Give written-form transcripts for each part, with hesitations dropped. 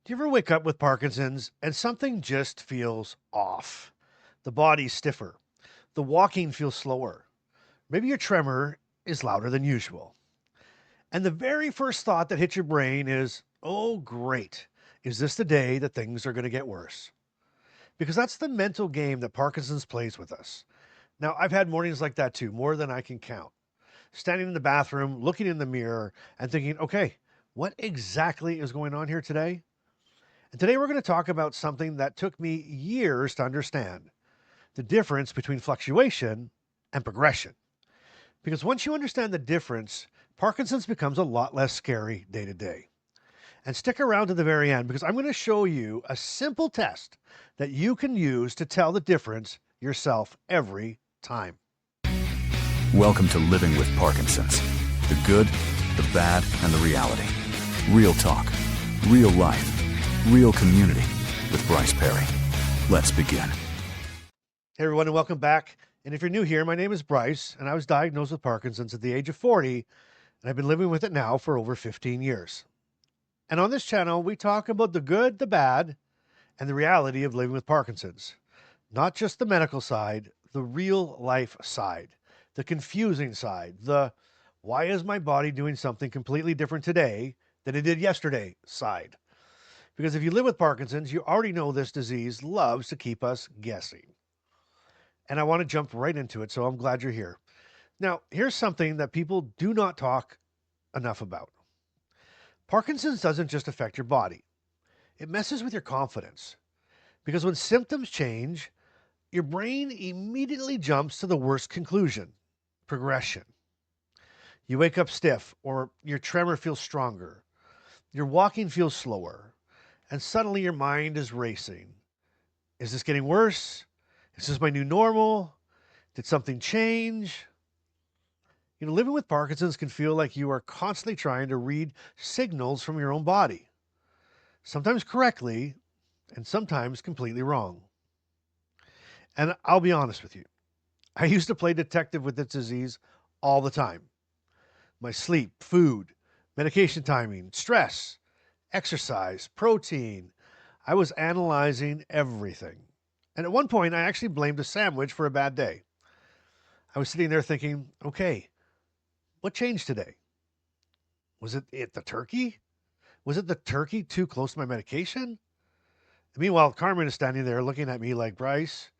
Do you ever wake up with Parkinson's and something just feels off? The body's stiffer. The walking feels slower. Maybe your tremor is louder than usual. And the very first thought that hits your brain is, oh, great. Is this the day that things are going to get worse? Because that's the mental game that Parkinson's plays with us. Now, I've had mornings like that too, more than I can count. Standing in the bathroom, looking in the mirror, and thinking, okay, what exactly is going on here today? And today we're going to talk about something that took me years to understand: the difference between fluctuation and progression. Because once you understand the difference, Parkinson's becomes a lot less scary day to day. And stick around to the very end because I'm going to show you a simple test that you can use to tell the difference yourself every time. Welcome to Living with Parkinson's. The good, the bad, and the reality. Real talk, real life, real community with Bryce Perry. Let's begin. Hey everyone, and welcome back. And if you're new here, my name is Bryce, and I was diagnosed with Parkinson's at the age of 40, and I've been living with it now for over 15 years. And on this channel, we talk about the good, the bad, and the reality of living with Parkinson's. Not just the medical side, the real life side, the confusing side, the why is my body doing something completely different today than it did yesterday side. Because if you live with Parkinson's, you already know this disease loves to keep us guessing. And I want to jump right into it, so I'm glad you're here. Now, here's something that people do not talk enough about. Parkinson's doesn't just affect your body, it messes with your confidence. Because when symptoms change, your brain immediately jumps to the worst conclusion: progression. You wake up stiff, or your tremor feels stronger, your walking feels slower, and suddenly your mind is racing. Is this getting worse? Is this my new normal? Did something change? Living with Parkinson's can feel like you are constantly trying to read signals from your own body, sometimes correctly and sometimes completely wrong. And I'll be honest with you, I used to play detective with this disease all the time. My sleep, food, medication timing, stress, exercise, protein. I was analyzing everything. And at one point, I actually blamed a sandwich for a bad day. I was sitting there thinking, okay, what changed today? Was it the turkey? Was it the turkey too close to my medication? Meanwhile, Carmen is standing there looking at me like, Bryce,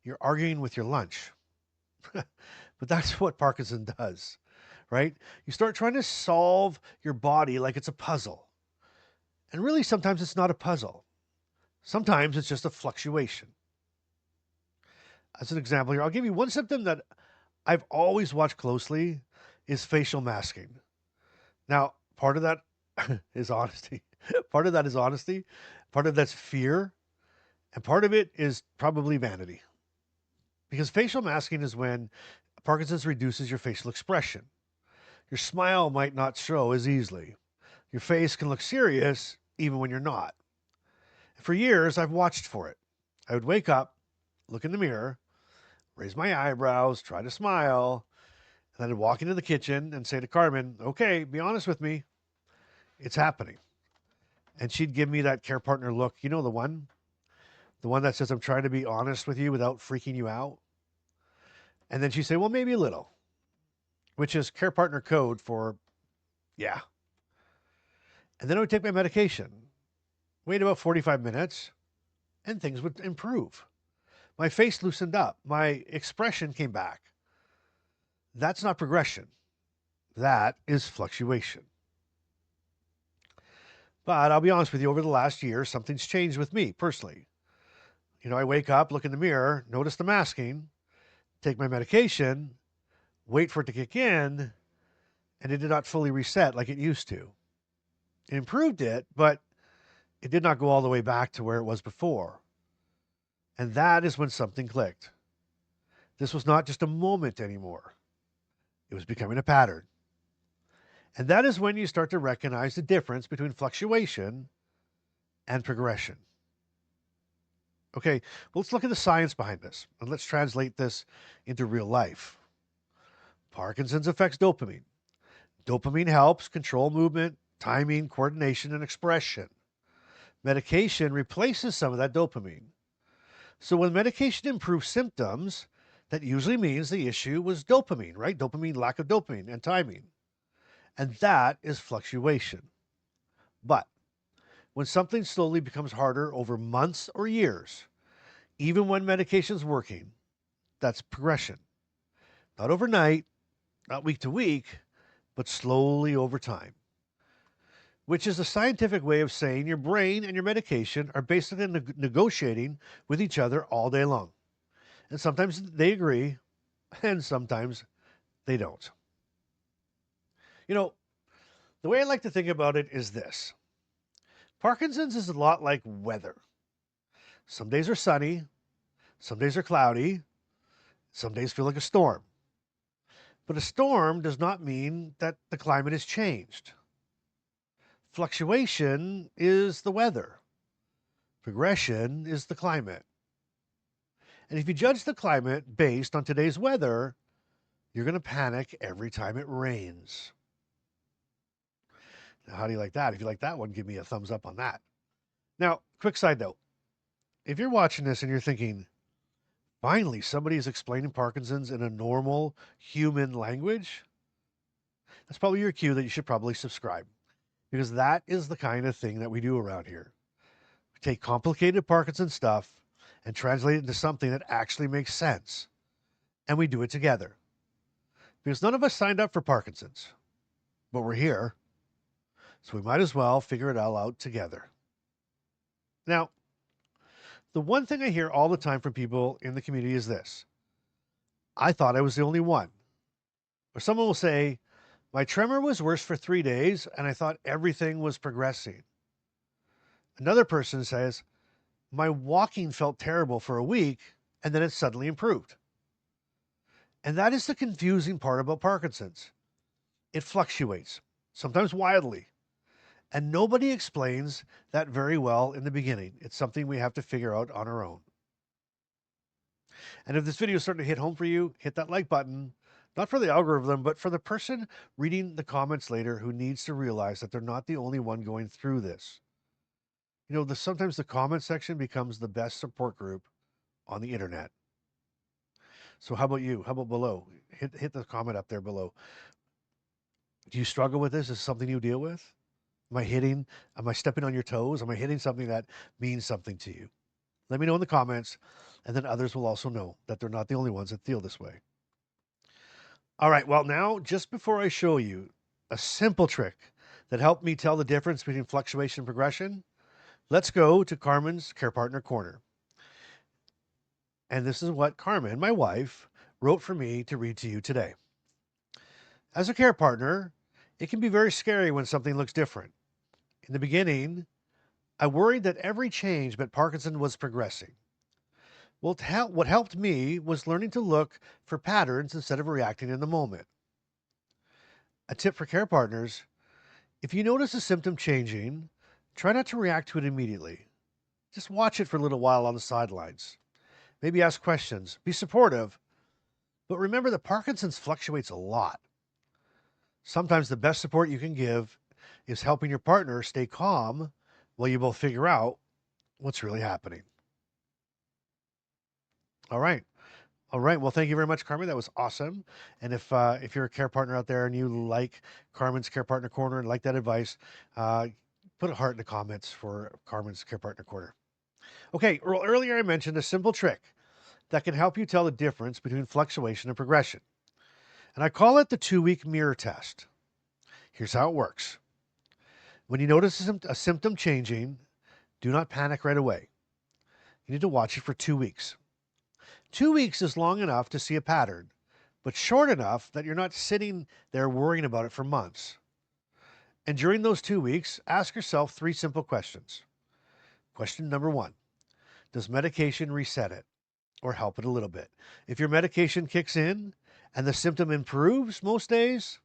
you're arguing with your lunch. But that's what Parkinson does, right? You start trying to solve your body like it's a puzzle. And really, sometimes it's not a puzzle. Sometimes it's just a fluctuation. As an example here, I'll give you one symptom that I've always watched closely is facial masking. Now, part of that is honesty. Part of that is honesty. Part of that's fear. And part of it is probably vanity. Because facial masking is when Parkinson's reduces your facial expression. Your smile might not show as easily. Your face can look serious even when you're not. For years, I've watched for it. I would wake up, look in the mirror, raise my eyebrows, try to smile, and then I'd walk into the kitchen and say to Carmen, okay, be honest with me. It's happening. And she'd give me that care partner look. You know, the one that says, I'm trying to be honest with you without freaking you out. And then she'd say, well, maybe a little, which is care partner code for, yeah. And then I would take my medication, wait about 45 minutes, and things would improve. My face loosened up. My expression came back. That's not progression. That is fluctuation. But I'll be honest with you, over the last year, something's changed with me personally. I wake up, look in the mirror, notice the masking, take my medication, wait for it to kick in, and it did not fully reset like it used to. It improved it, but it did not go all the way back to where it was before. And that is when something clicked. This was not just a moment anymore. It was becoming a pattern. And that is when you start to recognize the difference between fluctuation and progression. Okay, well, let's look at the science behind this, and let's translate this into real life. Parkinson's affects dopamine. Dopamine helps control movement, timing, coordination, and expression. Medication replaces some of that dopamine. So when medication improves symptoms, that usually means the issue was dopamine, right? Dopamine, lack of dopamine, and timing. And that is fluctuation. But when something slowly becomes harder over months or years, even when medication's working, that's progression. Not overnight, not week to week, but slowly over time, which is a scientific way of saying your brain and your medication are basically negotiating with each other all day long. And sometimes they agree, and sometimes they don't. You know, the way I like to think about it is this: Parkinson's is a lot like weather. Some days are sunny, some days are cloudy, some days feel like a storm. But a storm does not mean that the climate has changed. Fluctuation is the weather, progression is the climate. And if you judge the climate based on today's weather, you're going to panic every time it rains. Now, how do you like that? If you like that one, give me a thumbs up on that. Now, quick side note: if you're watching this and you're thinking, finally, somebody is explaining Parkinson's in a normal human language, that's probably your cue that you should probably subscribe, because that is the kind of thing that we do around here. We take complicated Parkinson stuff and translate it into something that actually makes sense. And we do it together. Because none of us signed up for Parkinson's, but we're here, so we might as well figure it all out together. Now, the one thing I hear all the time from people in the community is this: I thought I was the only one. Or someone will say, my tremor was worse for 3 days and I thought everything was progressing. Another person says, my walking felt terrible for a week and then it suddenly improved. And that is the confusing part about Parkinson's. It fluctuates, sometimes wildly. And nobody explains that very well in the beginning. It's something we have to figure out on our own. And if this video is starting to hit home for you, hit that like button, not for the algorithm, but for the person reading the comments later who needs to realize that they're not the only one going through this. You know, sometimes the comment section becomes the best support group on the internet. So how about you? How about below? Hit the comment up there below. Do you struggle with this? Is this something you deal with? Am I stepping on your toes? Am I hitting something that means something to you? Let me know in the comments, and then others will also know that they're not the only ones that feel this way. All right, well, now, just before I show you a simple trick that helped me tell the difference between fluctuation and progression, let's go to Carmen's Care Partner Corner. And this is what Carmen, my wife, wrote for me to read to you today. As a care partner, it can be very scary when something looks different. In the beginning, I worried that every change meant Parkinson was progressing. Well, what helped me was learning to look for patterns instead of reacting in the moment. A tip for care partners: if you notice a symptom changing, try not to react to it immediately. Just watch it for a little while on the sidelines. Maybe ask questions, be supportive, but remember that Parkinson's fluctuates a lot. Sometimes the best support you can give is helping your partner stay calm while you both figure out what's really happening. All right. All right. Well, thank you very much, Carmen. That was awesome. And if you're a care partner out there and you like Carmen's Care Partner Corner and like that advice, put a heart in the comments for Carmen's Care Partner Corner. Okay. Well, earlier I mentioned a simple trick that can help you tell the difference between fluctuation and progression. And I call it the 2-week mirror test. Here's how it works. When you notice a symptom changing, do not panic right away. You need to watch it for 2 weeks. 2 weeks is long enough to see a pattern, but short enough that you're not sitting there worrying about it for months. And during those 2 weeks, ask yourself 3 simple questions. Question number 1, does medication reset it or help it a little bit? If your medication kicks in and the symptom improves most days,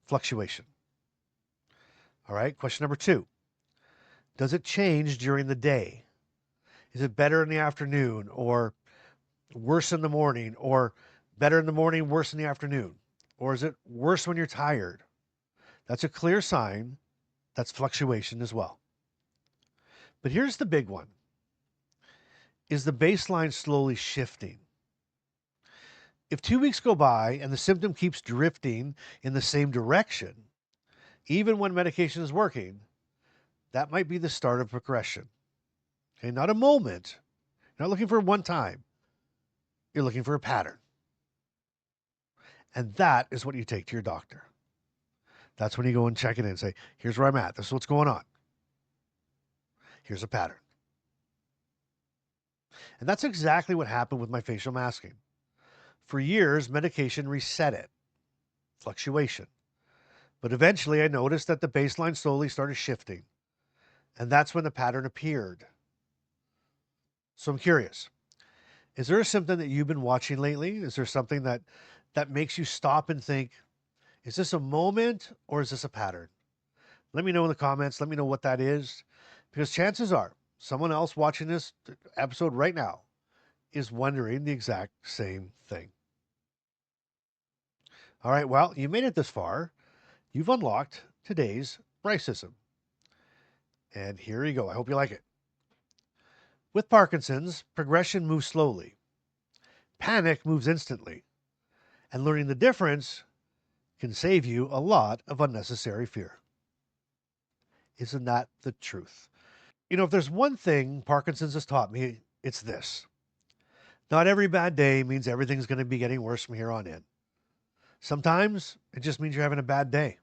fluctuation. All right, question number 2, does it change during the day? Is it better in the afternoon or worse in the morning, or better in the morning, worse in the afternoon? Or is it worse when you're tired? That's a clear sign that's fluctuation as well. But here's the big one. Is the baseline slowly shifting? If 2 weeks go by and the symptom keeps drifting in the same direction, even when medication is working, that might be the start of progression. Okay, not a moment. You're not looking for one time. You're looking for a pattern. And that is what you take to your doctor. That's when you go and check it in and say, here's where I'm at. This is what's going on. Here's a pattern. And that's exactly what happened with my facial masking. For years, medication reset it, fluctuation. But eventually I noticed that the baseline slowly started shifting. And that's when the pattern appeared. So I'm curious, is there a symptom that you've been watching lately? Is there something that makes you stop and think, is this a moment or is this a pattern? Let me know in the comments. Let me know what that is. Because chances are someone else watching this episode right now is wondering the exact same thing. All right, well, you made it this far. You've unlocked today's Bryce-ism. And here you go. I hope you like it. With Parkinson's, progression moves slowly. Panic moves instantly. And learning the difference can save you a lot of unnecessary fear. Isn't that the truth? You know, if there's one thing Parkinson's has taught me, it's this. Not every bad day means everything's going to be getting worse from here on in. Sometimes it just means you're having a bad day.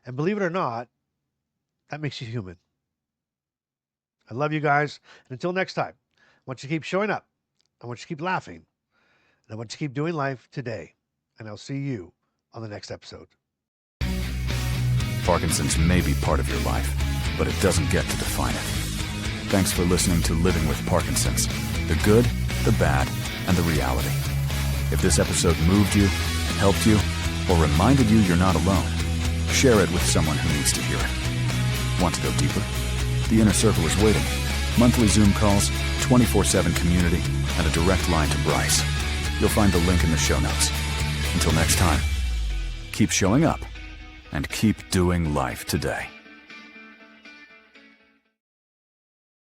And believe it or not, that makes you human. I love you guys. And until next time, I want you to keep showing up. I want you to keep laughing. And I want you to keep doing life today. And I'll see you on the next episode. Parkinson's may be part of your life, but it doesn't get to define it. Thanks for listening to Living with Parkinson's, the good, the bad, and the reality. If this episode moved you, helped you, or reminded you you're not alone, share it with someone who needs to hear it. Want to go deeper? The Inner Circle is waiting. Monthly Zoom calls, 24/7 community, and a direct line to Bryce. You'll find the link in the show notes. Until next time, keep showing up and keep doing life today.